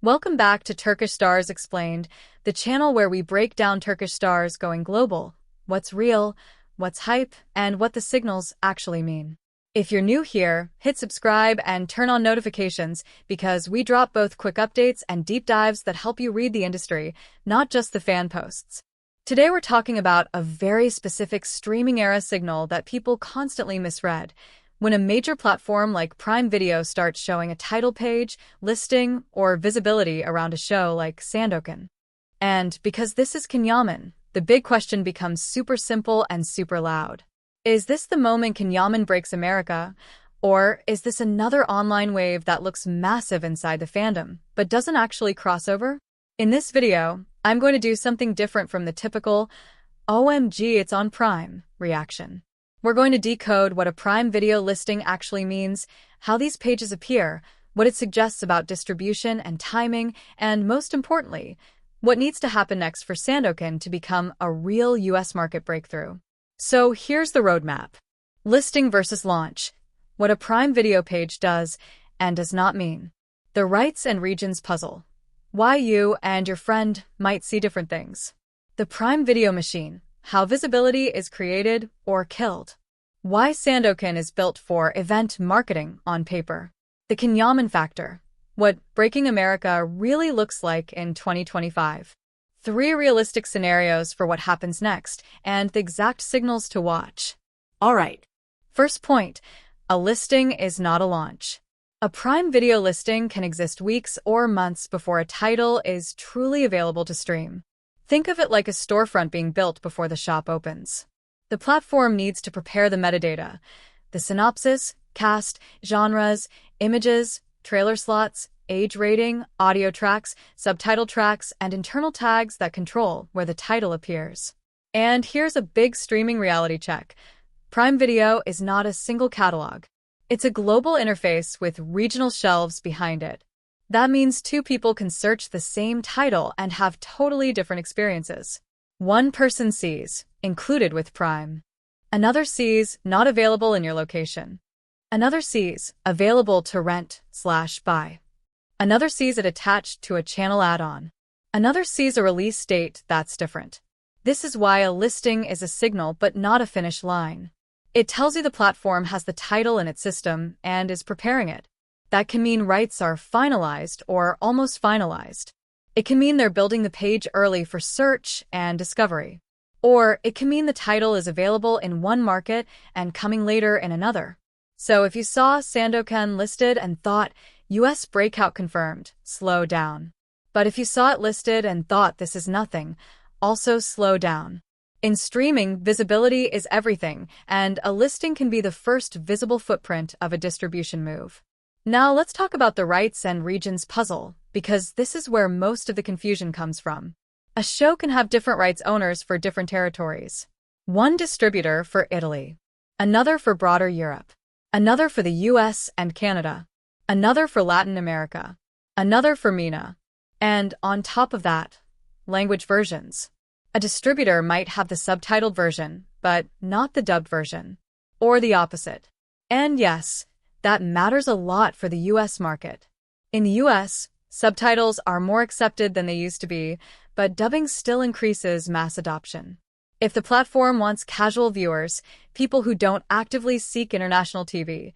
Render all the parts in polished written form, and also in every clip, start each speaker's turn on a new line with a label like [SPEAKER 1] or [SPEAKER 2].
[SPEAKER 1] Welcome back to Turkish Stars Explained, the channel where we break down Turkish stars going global, what's real, what's hype, and what the signals actually mean. If you're new here, hit subscribe and turn on notifications because we drop both quick updates and deep dives that help you read the industry, not just the fan posts. Today we're talking about a very specific streaming era signal that people constantly misread. When a major platform like Prime Video starts showing a title page, listing, or visibility around a show like Sandokan. And because this is Yaman, the big question becomes super simple and super loud. Is this the moment Yaman breaks America? Or is this another online wave that looks massive inside the fandom, but doesn't actually cross over? In this video, I'm going to do something different from the typical, OMG, it's on Prime reaction. We're going to decode what a Prime Video listing actually means, how these pages appear, what it suggests about distribution and timing, and most importantly, what needs to happen next for Sandokan to become a real US market breakthrough. So here's the roadmap. Listing versus launch. What a Prime Video page does and does not mean. The rights and regions puzzle. Why you and your friend might see different things. The Prime Video machine. How visibility is created or killed. Why Sandokan is built for event marketing on paper. The Yaman factor. What breaking America really looks like in 2025. 3 realistic scenarios for what happens next and the exact signals to watch. Alright. First point. A listing is not a launch. A Prime Video listing can exist weeks or months before a title is truly available to stream. Think of it like a storefront being built before the shop opens. The platform needs to prepare the metadata, the synopsis, cast, genres, images, trailer slots, age rating, audio tracks, subtitle tracks, and internal tags that control where the title appears. And here's a big streaming reality check. Prime Video is not a single catalog. It's a global interface with regional shelves behind it. That means 2 people can search the same title and have totally different experiences. One person sees, included with Prime. Another sees, not available in your location. Another sees, available to rent/buy. Another sees it attached to a channel add-on. Another sees a release date that's different. This is why a listing is a signal but not a finish line. It tells you the platform has the title in its system and is preparing it. That can mean rights are finalized or almost finalized. It can mean they're building the page early for search and discovery. Or it can mean the title is available in one market and coming later in another. So if you saw Sandokan listed and thought, US breakout confirmed, slow down. But if you saw it listed and thought this is nothing, also slow down. In streaming, visibility is everything, and a listing can be the first visible footprint of a distribution move. Now let's talk about the rights and regions puzzle, because this is where most of the confusion comes from. A show can have different rights owners for different territories. One distributor for Italy, another for broader Europe, another for the US and Canada, another for Latin America, another for MENA, and on top of that, language versions. A distributor might have the subtitled version, but not the dubbed version, or the opposite. And yes, that matters a lot for the US market. In the US, subtitles are more accepted than they used to be, but dubbing still increases mass adoption. If the platform wants casual viewers, people who don't actively seek international TV,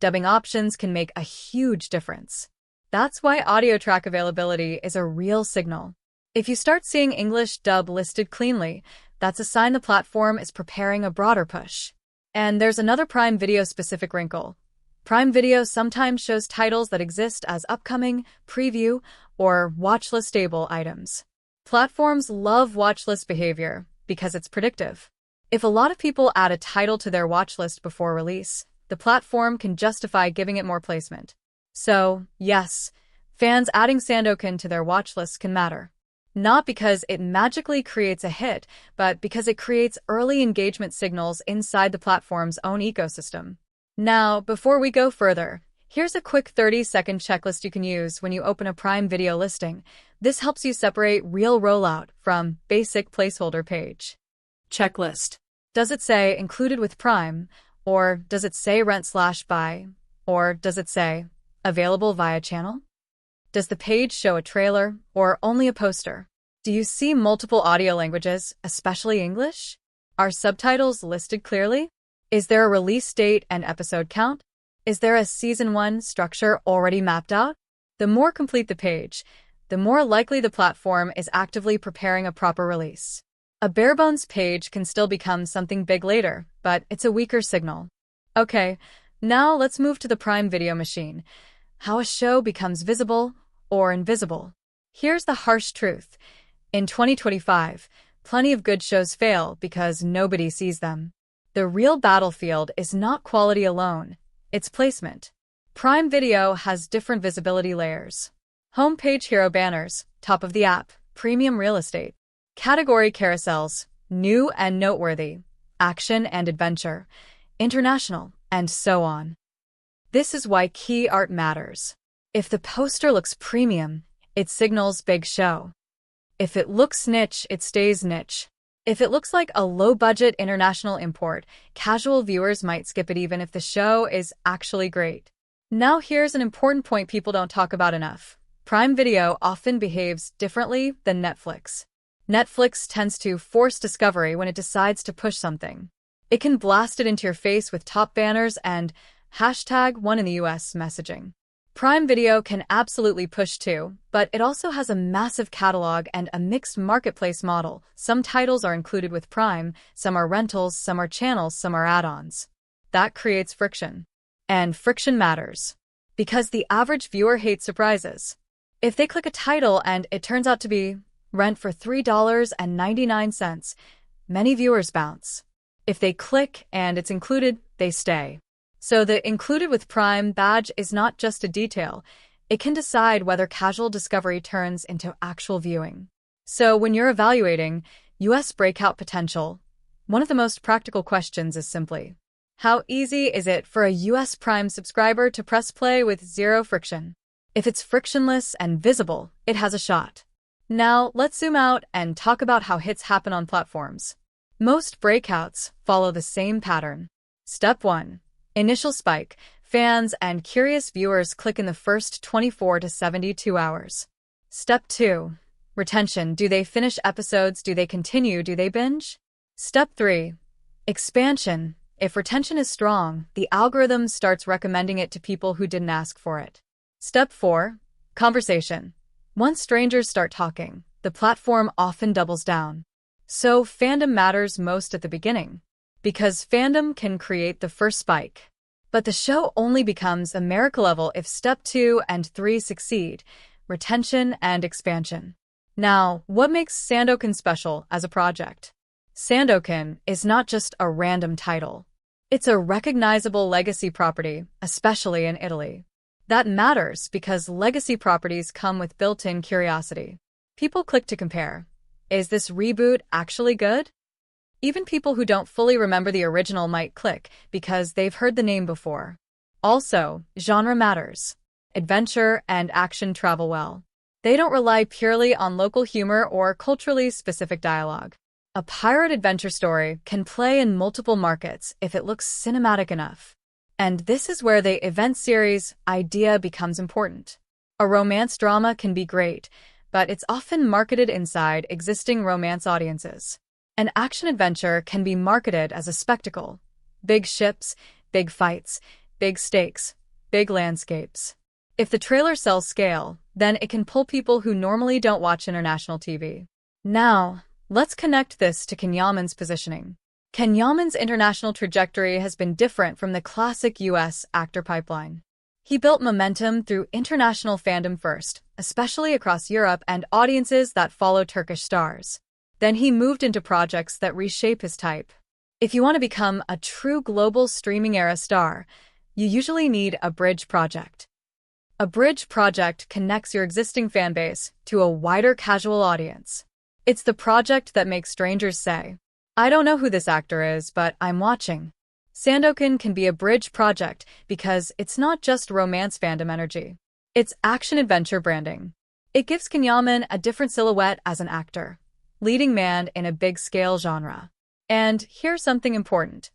[SPEAKER 1] dubbing options can make a huge difference. That's why audio track availability is a real signal. If you start seeing English dub listed cleanly, that's a sign the platform is preparing a broader push. And there's another Prime Video specific wrinkle. Prime Video sometimes shows titles that exist as upcoming, preview, or watchlist-able items. Platforms love watchlist behavior because it's predictive. If a lot of people add a title to their watchlist before release, the platform can justify giving it more placement. So, yes, fans adding Sandokan to their watchlist can matter. Not because it magically creates a hit, but because it creates early engagement signals inside the platform's own ecosystem. Now, before we go further, here's a quick 30-second checklist you can use when you open a Prime Video listing. This helps you separate real rollout from basic placeholder page. Checklist. Does it say included with Prime? Or does it say rent/buy? Or does it say available via channel? Does the page show a trailer or only a poster? Do you see multiple audio languages, especially English? Are subtitles listed clearly? Is there a release date and episode count? Is there a season 1 structure already mapped out? The more complete the page, the more likely the platform is actively preparing a proper release. A bare-bones page can still become something big later, but it's a weaker signal. Okay, now let's move to the Prime Video machine. How a show becomes visible or invisible. Here's the harsh truth. In 2025, plenty of good shows fail because nobody sees them. The real battlefield is not quality alone, it's placement. Prime Video has different visibility layers. Homepage hero banners, top of the app, premium real estate. Category carousels, new and noteworthy, action and adventure, international, and so on. This is why key art matters. If the poster looks premium, it signals big show. If it looks niche, it stays niche. If it looks like a low-budget international import, casual viewers might skip it even if the show is actually great. Now here's an important point people don't talk about enough. Prime Video often behaves differently than Netflix. Netflix tends to force discovery when it decides to push something. It can blast it into your face with top banners and #1 in the US messaging. Prime Video can absolutely push too, but it also has a massive catalog and a mixed marketplace model. Some titles are included with Prime, some are rentals, some are channels, some are add-ons. That creates friction. And friction matters. Because the average viewer hates surprises. If they click a title and it turns out to be rent for $3.99, many viewers bounce. If they click and it's included, they stay. So the included with Prime badge is not just a detail. It can decide whether casual discovery turns into actual viewing. So when you're evaluating US breakout potential, one of the most practical questions is simply, how easy is it for a US Prime subscriber to press play with zero friction? If it's frictionless and visible, it has a shot. Now, let's zoom out and talk about how hits happen on platforms. Most breakouts follow the same pattern. Step 1. Initial spike. Fans and curious viewers click in the first 24 to 72 hours. Step 2. Retention. Do they finish episodes? Do they continue? Do they binge? Step 3. Expansion. If retention is strong, the algorithm starts recommending it to people who didn't ask for it. Step 4. Conversation. Once strangers start talking, the platform often doubles down. So fandom matters most at the beginning, because fandom can create the first spike. But the show only becomes America level if step 2 and 3 succeed, retention and expansion. Now, what makes Sandokan special as a project? Sandokan is not just a random title. It's a recognizable legacy property, especially in Italy. That matters because legacy properties come with built-in curiosity. People click to compare. Is this reboot actually good? Even people who don't fully remember the original might click because they've heard the name before. Also, genre matters. Adventure and action travel well. They don't rely purely on local humor or culturally specific dialogue. A pirate adventure story can play in multiple markets if it looks cinematic enough. And this is where the event series idea becomes important. A romance drama can be great, but it's often marketed inside existing romance audiences. An action-adventure can be marketed as a spectacle. Big ships, big fights, big stakes, big landscapes. If the trailer sells scale, then it can pull people who normally don't watch international TV. Now, let's connect this to Yaman's positioning. Yaman's international trajectory has been different from the classic US actor pipeline. He built momentum through international fandom first, especially across Europe and audiences that follow Turkish stars. Then he moved into projects that reshape his type. If you want to become a true global streaming-era star, you usually need a bridge project. A bridge project connects your existing fanbase to a wider casual audience. It's the project that makes strangers say, I don't know who this actor is, but I'm watching. Sandokan can be a bridge project because it's not just romance fandom energy. It's action-adventure branding. It gives Yaman a different silhouette as an actor, leading man in a big-scale genre. And here's something important.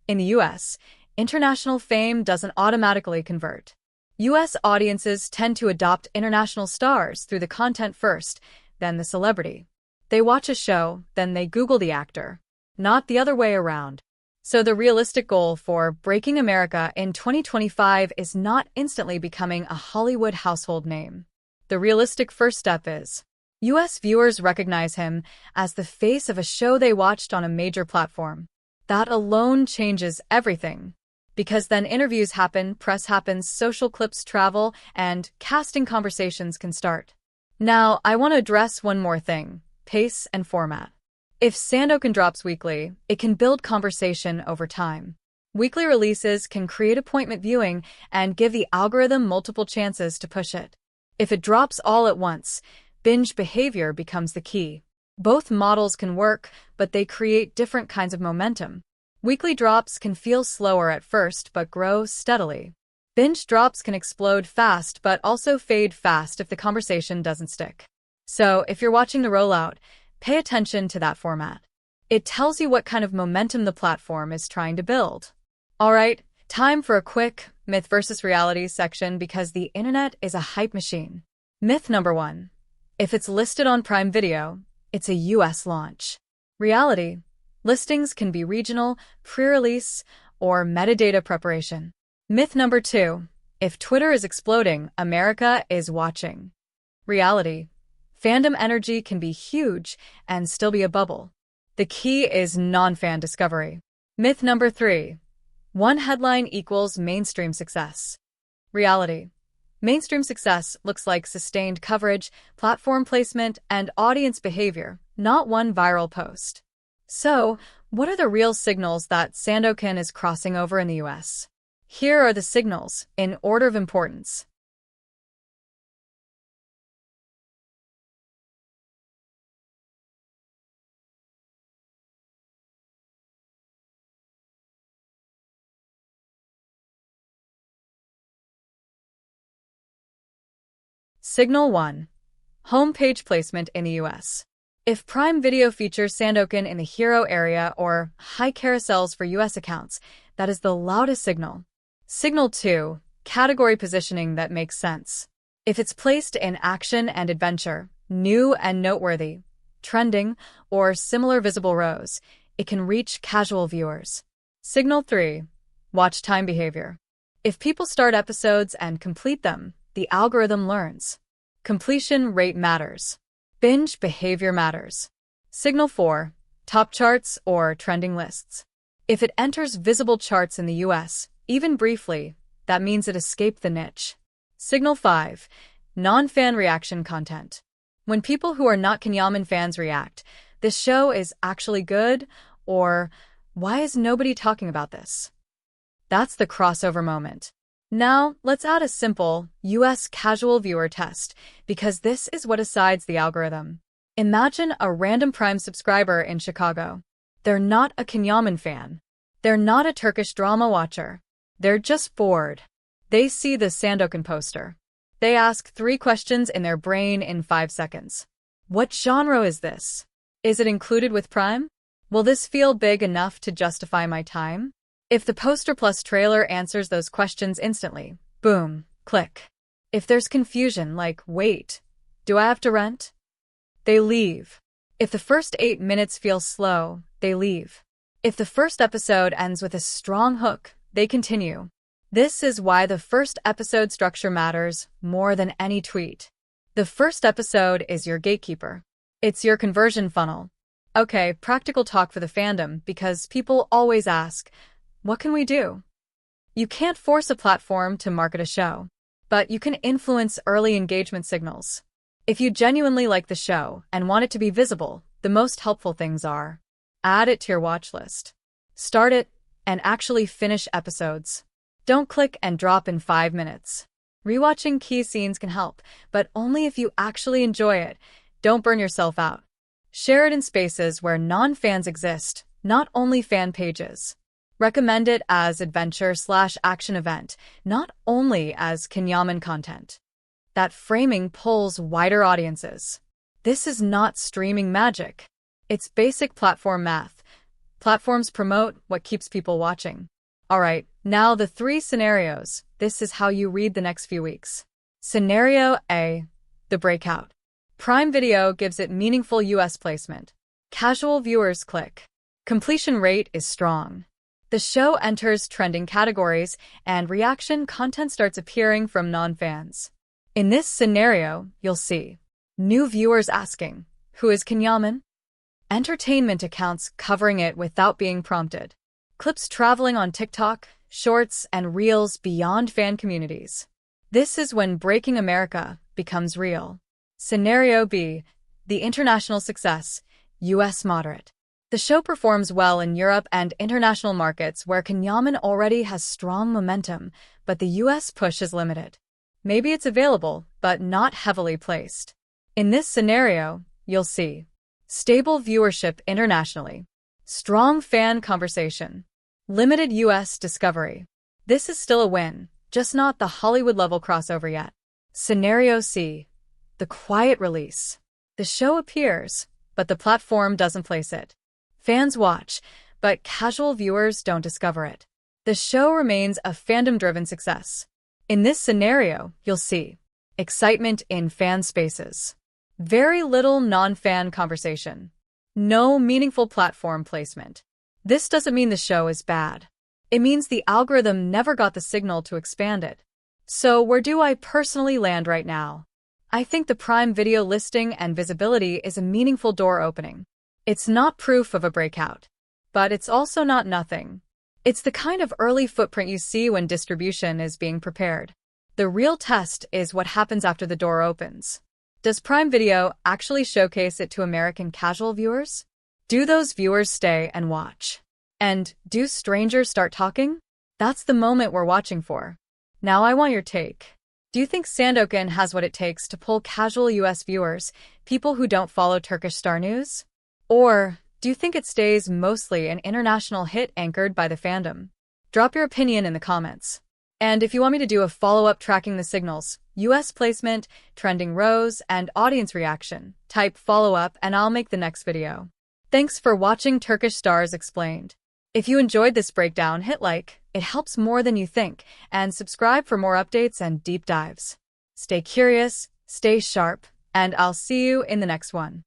[SPEAKER 1] In the US, international fame doesn't automatically convert. US audiences tend to adopt international stars through the content first, then the celebrity. They watch a show, then they Google the actor. Not the other way around. So the realistic goal for Breaking America in 2025 is not instantly becoming a Hollywood household name. The realistic first step is US viewers recognize him as the face of a show they watched on a major platform. That alone changes everything. Because then interviews happen, press happens, social clips travel, and casting conversations can start. Now, I want to address one more thing: pace and format. If Sandokan drops weekly, it can build conversation over time. Weekly releases can create appointment viewing and give the algorithm multiple chances to push it. If it drops all at once, binge behavior becomes the key. Both models can work, but they create different kinds of momentum. Weekly drops can feel slower at first but grow steadily. Binge drops can explode fast but also fade fast if the conversation doesn't stick. So, if you're watching the rollout, pay attention to that format. It tells you what kind of momentum the platform is trying to build. Alright, time for a quick myth versus reality section because the internet is a hype machine. Myth number 1. If it's listed on Prime Video, it's a US launch. Reality: listings can be regional, pre-release, or metadata preparation. Myth number 2. If Twitter is exploding, America is watching. Reality: fandom energy can be huge and still be a bubble. The key is non-fan discovery. Myth number 3. One headline equals mainstream success. Reality: mainstream success looks like sustained coverage, platform placement, and audience behavior, not one viral post. So, what are the real signals that Sandokan is crossing over in the US? Here are the signals, in order of importance. Signal 1. Homepage placement in the US. If Prime Video features Sandokan in the hero area or high carousels for US accounts, that is the loudest signal. Signal 2. Category positioning that makes sense. If it's placed in action and adventure, new and noteworthy, trending, or similar visible rows, it can reach casual viewers. Signal 3. Watch time behavior. If people start episodes and complete them, the algorithm learns. Completion rate matters. Binge behavior matters. Signal 4. Top charts or trending lists. If it enters visible charts in the US, even briefly, that means it escaped the niche. Signal 5. Non-fan reaction content. When people who are not Yaman fans react, this show is actually good, or why is nobody talking about this? That's the crossover moment. Now, let's add a simple US casual viewer test, because this is what decides the algorithm. Imagine a random Prime subscriber in Chicago. They're not a Yaman fan. They're not a Turkish drama watcher. They're just bored. They see the Sandokan poster. They ask 3 questions in their brain in 5 seconds. What genre is this? Is it included with Prime? Will this feel big enough to justify my time? If the poster plus trailer answers those questions instantly, boom, click. If there's confusion like, wait, do I have to rent? They leave. If the first 8 minutes feel slow, they leave. If the first episode ends with a strong hook, they continue. This is why the first episode structure matters more than any tweet. The first episode is your gatekeeper. It's your conversion funnel. Okay, practical talk for the fandom, because people always ask, what can we do? You can't force a platform to market a show, but you can influence early engagement signals. If you genuinely like the show and want it to be visible, the most helpful things are: add it to your watch list, start it, and actually finish episodes. Don't click and drop in 5 minutes. Rewatching key scenes can help, but only if you actually enjoy it. Don't burn yourself out. Share it in spaces where non-fans exist, not only fan pages. Recommend it as adventure/action event, not only as Yaman content. That framing pulls wider audiences. This is not streaming magic. It's basic platform math. Platforms promote what keeps people watching. Alright, now the three scenarios. This is how you read the next few weeks. Scenario A, the breakout. Prime Video gives it meaningful US placement. Casual viewers click. Completion rate is strong. The show enters trending categories, and reaction content starts appearing from non-fans. In this scenario, you'll see new viewers asking, "Who is Yaman?" Entertainment accounts covering it without being prompted. Clips traveling on TikTok, Shorts, and Reels beyond fan communities. This is when Breaking America becomes real. Scenario B, the international success, US moderate. The show performs well in Europe and international markets where Yaman already has strong momentum, but the US push is limited. Maybe it's available, but not heavily placed. In this scenario, you'll see stable viewership internationally, strong fan conversation, limited US discovery. This is still a win, just not the Hollywood-level crossover yet. Scenario C, the quiet release. The show appears, but the platform doesn't place it. Fans watch, but casual viewers don't discover it. The show remains a fandom-driven success. In this scenario, you'll see excitement in fan spaces, very little non-fan conversation, no meaningful platform placement. This doesn't mean the show is bad. It means the algorithm never got the signal to expand it. So where do I personally land right now? I think the Prime Video listing and visibility is a meaningful door opening. It's not proof of a breakout, but it's also not nothing. It's the kind of early footprint you see when distribution is being prepared. The real test is what happens after the door opens. Does Prime Video actually showcase it to American casual viewers? Do those viewers stay and watch? And do strangers start talking? That's the moment we're watching for. Now I want your take. Do you think Sandokan has what it takes to pull casual US viewers, people who don't follow Turkish star news? Or do you think it stays mostly an international hit anchored by the fandom? Drop your opinion in the comments. And if you want me to do a follow-up tracking the signals, US placement, trending rows, and audience reaction, type follow-up and I'll make the next video. Thanks for watching Turkish Stars Explained. If you enjoyed this breakdown, hit like, it helps more than you think, and subscribe for more updates and deep dives. Stay curious, stay sharp, and I'll see you in the next one.